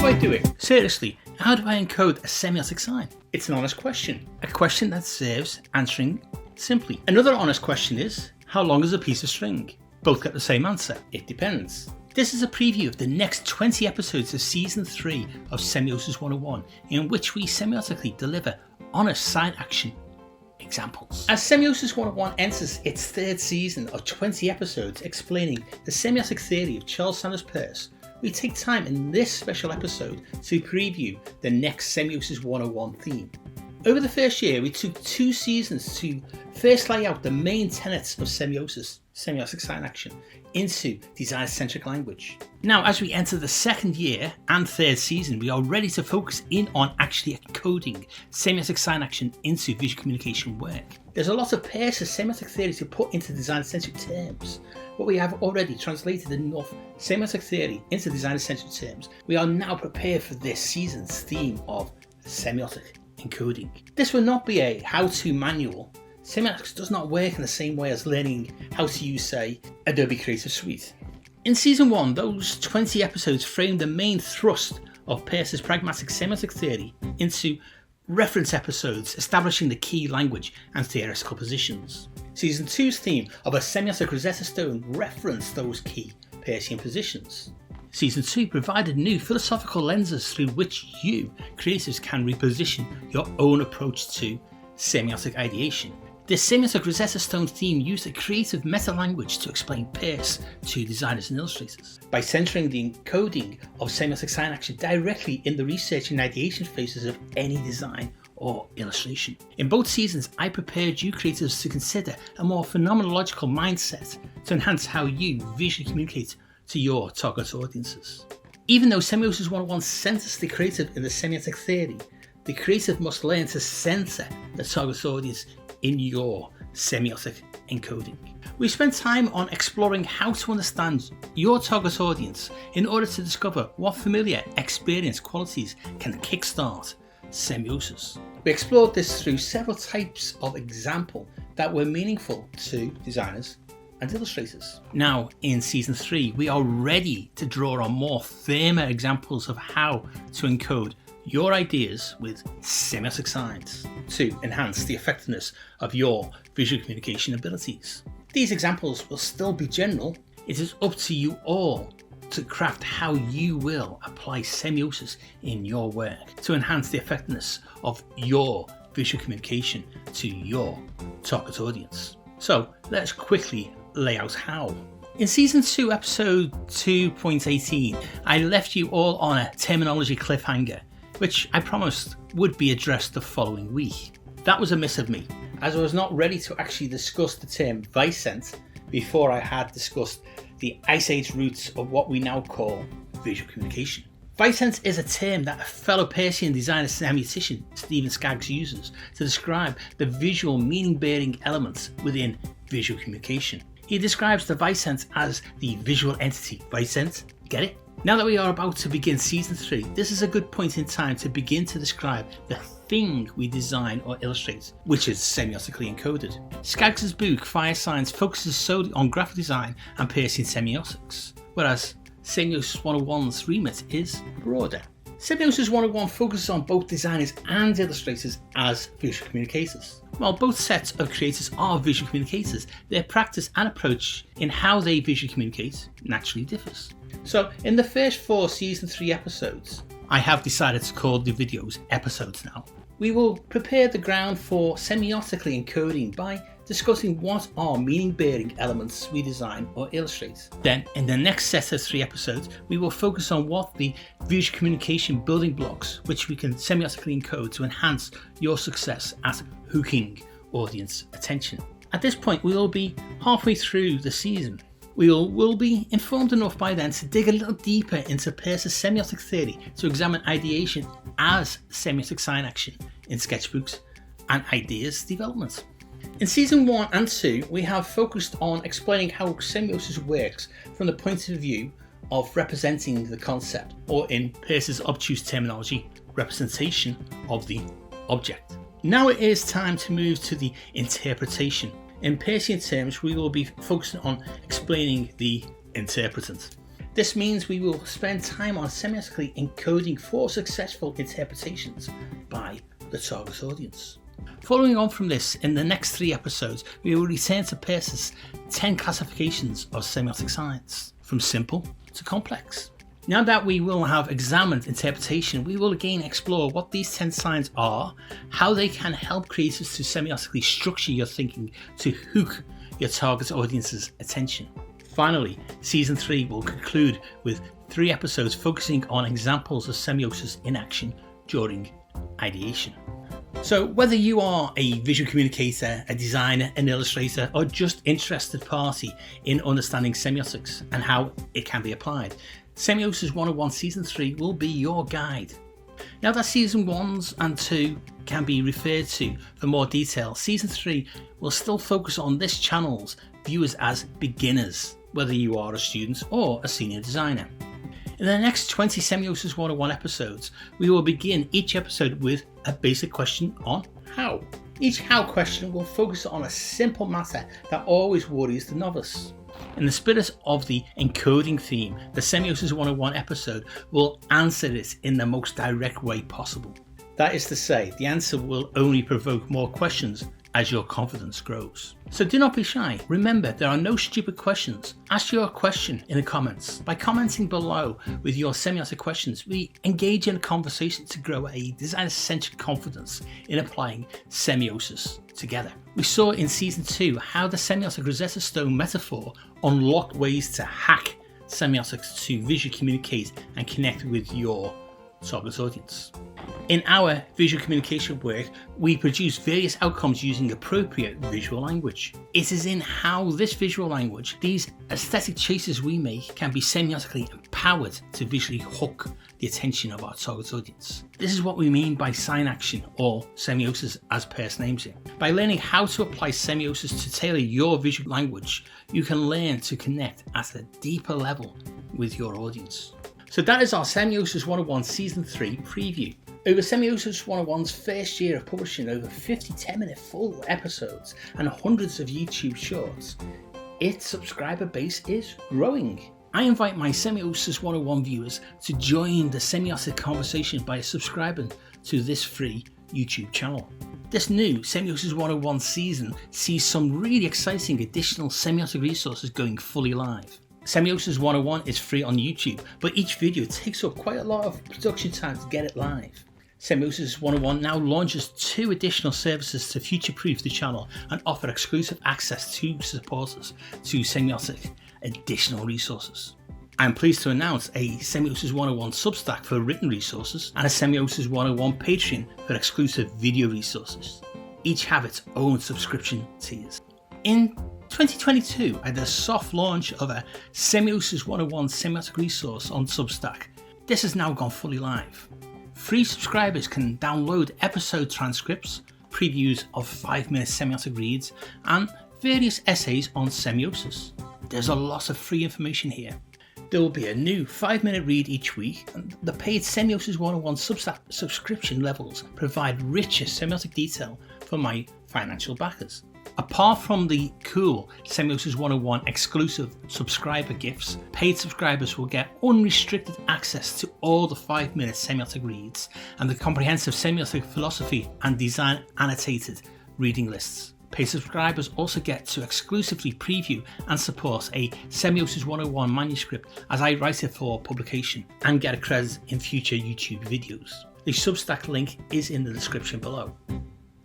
do I do it? Seriously, how do I encode a semiotic sign? It's an honest question. A question that deserves answering simply. Another honest question is, how long is a piece of string? Both get the same answer. It depends. This is a preview of the next 20 episodes of Season 3 of Semiosis 101, in which we semiotically deliver honest sign-action examples. As Semiosis 101 enters its third season of 20 episodes explaining the semiotic theory of Charles Sanders Peirce, we take time in this special episode to preview the next Semiosis 101 theme. Over the first year, we took 2 seasons to first lay out the main tenets of semiosis, semiotic sign-action, into design-centric language. Now, as we enter the second year and third season, we are ready to focus in on actually encoding semiotic sign-action into visual communication work. There's a lot of Peirce's semiotic theory to put into design-centric terms, but we have already translated enough semiotic theory into design-centric terms. We are now prepared for this season's theme of semiotic encoding. This will not be a how-to manual. Semiotics does not work in the same way as learning how to use, say, Adobe Creative Suite. In Season 1, those 20 episodes framed the main thrust of Peirce's pragmatic semiotic theory into reference episodes establishing the key language and theoretical positions. Season 2's theme of a semiotic Rosetta Stone referenced those key Peircean positions. Season 2 provided new philosophical lenses through which you, creatives, can reposition your own approach to semiotic ideation. This semiotic Rosetta Stone theme used a creative meta-language to explain Peirce to designers and illustrators. By centering the encoding of semiotic sign-action directly in the research and ideation phases of any design or illustration. In both seasons, I prepared you creatives to consider a more phenomenological mindset to enhance how you visually communicate to your target audiences. Even though Semiosis 101 centers the creative in the semiotic theory, the creative must learn to center the target audience in your semiotic encoding. We spent time on exploring how to understand your target audience in order to discover what familiar experience qualities can kickstart semiosis. We explored this through several types of example that were meaningful to designers and illustrators. Now, in Season 3, we are ready to draw on more firmer examples of how to encode your ideas with semiotic signs to enhance the effectiveness of your visual communication abilities. These examples will still be general. It is up to you all to craft how you will apply semiosis in your work to enhance the effectiveness of your visual communication to your target audience. So let's quickly lay out how. In Season 2, Episode 2.18, I left you all on a terminology cliffhanger, which I promised would be addressed the following week. That was a miss of me, as I was not ready to actually discuss the term Visent before I had discussed the Ice Age roots of what we now call visual communication. Visent is a term that a fellow Peircean designer semiotician, Stephen Skaggs, uses to describe the visual meaning-bearing elements within visual communication. He describes the Visent as the visual entity. Visent, get it? Now that we are about to begin Season 3, this is a good point in time to begin to describe the thing we design or illustrate, which is semiotically encoded. Skaggs' book Fire Signs focuses solely on graphic design and Peircean semiotics, whereas Semiosis 101's remit is broader. Semiosis 101 focuses on both designers and illustrators as visual communicators. While both sets of creators are visual communicators, their practice and approach in how they visually communicate naturally differs. So in the first 4 Season 3 episodes, I have decided to call the videos episodes now. We will prepare the ground for semiotically encoding by discussing what are meaning-bearing elements we design or illustrate. Then, in the next set of 3 episodes, we will focus on what the visual communication building blocks which we can semiotically encode to enhance your success at hooking audience attention. At this point, we will be halfway through the season. We will be informed enough by then to dig a little deeper into Peirce's semiotic theory to examine ideation as semiotic sign-action in sketchbooks and ideas development. In Season 1 and 2, we have focused on explaining how semiosis works from the point of view of representing the concept, or in Peirce's obtuse terminology, representation of the object. Now it is time to move to the interpretation. In Peircean terms, we will be focusing on explaining the interpretant. This means we will spend time on semiotically encoding for successful interpretations by the target audience. Following on from this, in the next 3 episodes, we will return to Peirce's 10 classifications of semiotic signs, from simple to complex. Now that we will have examined interpretation, we will again explore what these 10 signs are, how they can help creators to semiotically structure your thinking to hook your target audience's attention. Finally, Season 3 will conclude with 3 episodes focusing on examples of semiosis in action during ideation. So whether you are a visual communicator, a designer, an illustrator, or just interested party in understanding semiotics and how it can be applied, Semiosis 101 Season 3 will be your guide. Now that Season 1s and 2 can be referred to for more detail, Season 3 will still focus on this channel's viewers as beginners, whether you are a student or a senior designer. In the next 20 Semiosis 101 episodes, we will begin each episode with a basic question on how. Each how question will focus on a simple matter that always worries the novice. In the spirit of the encoding theme, the Semiosis 101 episode will answer it in the most direct way possible. That is to say, the answer will only provoke more questions as your confidence grows. So do not be shy. Remember, there are no stupid questions. Ask your question in the comments. By commenting below with your semiotic questions, we engage in a conversation to grow a designer-centric confidence in applying semiosis together. We saw in Season 2 how the semiotic Rosetta Stone metaphor unlocked ways to hack semiotics to visually communicate and connect with your target audience. In our visual communication work, we produce various outcomes using appropriate visual language. It is in how this visual language, these aesthetic choices we make, can be semiotically empowered to visually hook the attention of our target audience. This is what we mean by sign-action, or semiosis as Peirce names it. By learning how to apply semiosis to tailor your visual language, you can learn to connect at a deeper level with your audience. So that is our Semiosis 101 Season 3 preview. Over Semiosis 101's first year of publishing over 50 10-minute full episodes and hundreds of YouTube shorts, its subscriber base is growing. I invite my Semiosis 101 viewers to join the semiotic conversation by subscribing to this free YouTube channel. This new Semiosis 101 season sees some really exciting additional semiotic resources going fully live. Semiosis 101 is free on YouTube, but each video takes up quite a lot of production time to get it live. Semiosis 101 now launches 2 additional services to future-proof the channel and offer exclusive access to supporters to semiotic additional resources. I am pleased to announce a Semiosis 101 Substack for written resources and a Semiosis 101 Patreon for exclusive video resources. Each have its own subscription tiers. In 2022, I did a soft launch of a Semiosis 101 semiotic resource on Substack. This has now gone fully live. Free subscribers can download episode transcripts, previews of 5-minute semiotic reads, and various essays on semiosis. There's a lot of free information here. There will be a new 5-minute read each week, and the paid Semiosis 101 Substack subscription levels provide richer semiotic detail for my financial backers. Apart from the cool Semiosis 101 exclusive subscriber gifts, paid subscribers will get unrestricted access to all the 5-minute semiotic reads and the comprehensive semiotic philosophy and design annotated reading lists. Paid subscribers also get to exclusively preview and support a Semiosis 101 manuscript as I write it for publication and get a credit in future YouTube videos. The Substack link is in the description below.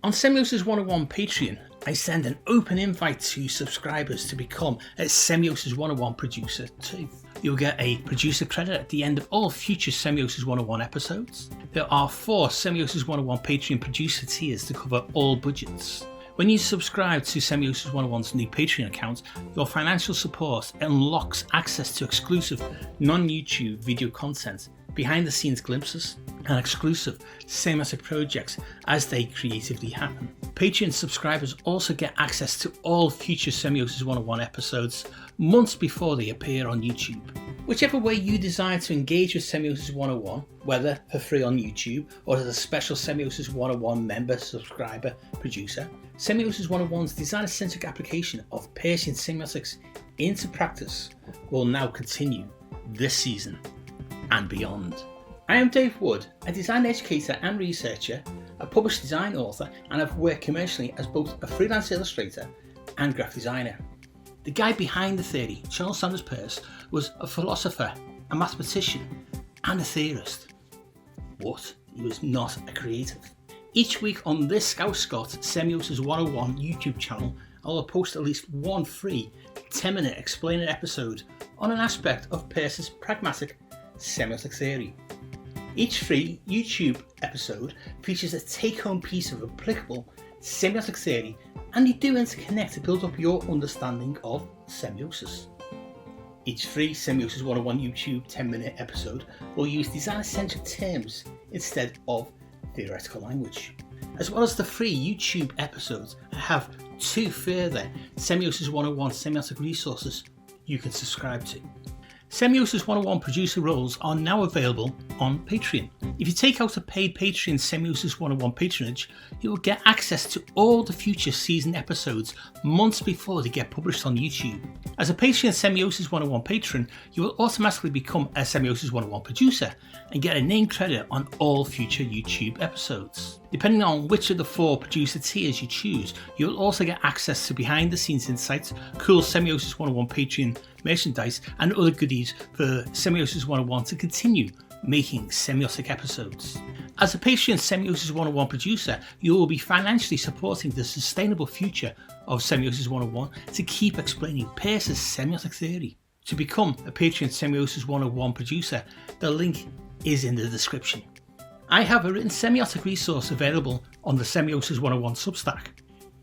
On Semiosis 101 Patreon, I send an open invite to subscribers to become a Semiosis 101 producer too. You'll get a producer credit at the end of all future Semiosis 101 episodes. There are 4 Semiosis 101 Patreon producer tiers to cover all budgets. When you subscribe to Semiosis 101's new Patreon account, your financial support unlocks access to exclusive non-YouTube video content, behind-the-scenes glimpses, and exclusive semiotic projects as they creatively happen. Patreon subscribers also get access to all future Semiosis 101 episodes months before they appear on YouTube. Whichever way you desire to engage with Semiosis 101, whether for free on YouTube or as a special Semiosis 101 member, subscriber, producer, Semiosis 101's designer-centric application of Peircean semiotics into practice will now continue this season and beyond. I am Dave Wood, a design educator and researcher, a published design author, and I've worked commercially as both a freelance illustrator and graphic designer. The guy behind the theory, Charles Sanders Peirce, was a philosopher, a mathematician, and a theorist. But he was not a creative. Each week on this Scout Scott Semiosis 101 YouTube channel, I will post at least one free 10-minute explainer episode on an aspect of Peirce's pragmatic semiotic theory. Each free YouTube episode features a take-home piece of applicable semiotic theory, and they do interconnect to build up your understanding of semiosis. Each free Semiosis 101 YouTube 10-minute episode will use design-centric terms instead of theoretical language. As well as the free YouTube episodes, I have two further Semiosis 101 semiotic resources you can subscribe to. Semiosis 101 producer roles are now available on Patreon. If you take out a paid Patreon Semiosis 101 patronage, you will get access to all the future season episodes months before they get published on YouTube. As a Patreon Semiosis 101 patron, you will automatically become a Semiosis 101 producer and get a name credit on all future YouTube episodes. Depending on which of the 4 producer tiers you choose, you will also get access to behind the scenes insights, cool Semiosis 101 Patreon merchandise, and other goodies for Semiosis 101 to continue making semiotic episodes. As a Patreon Semiosis 101 producer, you will be financially supporting the sustainable future of Semiosis 101 to keep explaining Peirce's semiotic theory. To become a Patreon Semiosis 101 producer, the link is in the description. I have a written semiotic resource available on the Semiosis 101 Substack.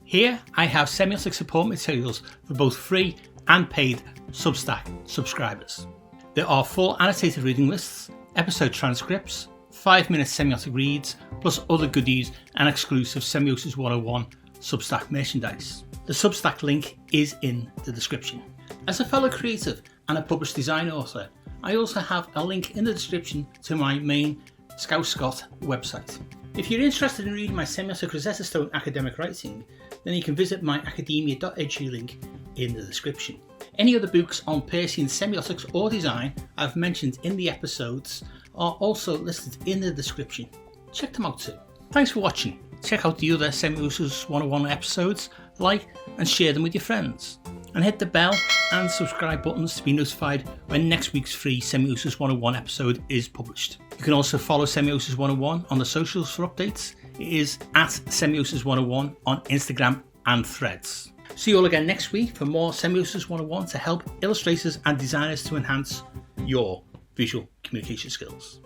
Here I have semiotic support materials for both free and paid Substack subscribers. There are full annotated reading lists, episode transcripts, 5-minute semiotic reads, plus other goodies and exclusive Semiosis 101 Substack merchandise. The Substack link is in the description. As a fellow creative and a published design author, I also have a link in the description to my main Scout Scott website. If you're interested in reading my semiotic Rosetta Stone academic writing, then you can visit my academia.edu link in the description. Any other books on Peircean semiotics or design I've mentioned in the episodes are also listed in the description. Check them out too. Thanks for watching. Check out the other Semiosis 101 episodes, like and share them with your friends. And hit the bell and subscribe buttons to be notified when next week's free Semiosis 101 episode is published. You can also follow Semiosis 101 on the socials for updates. It is at Semiosis 101 on Instagram and Threads. See you all again next week for more Semiosis 101 to help illustrators and designers to enhance your visual communication skills.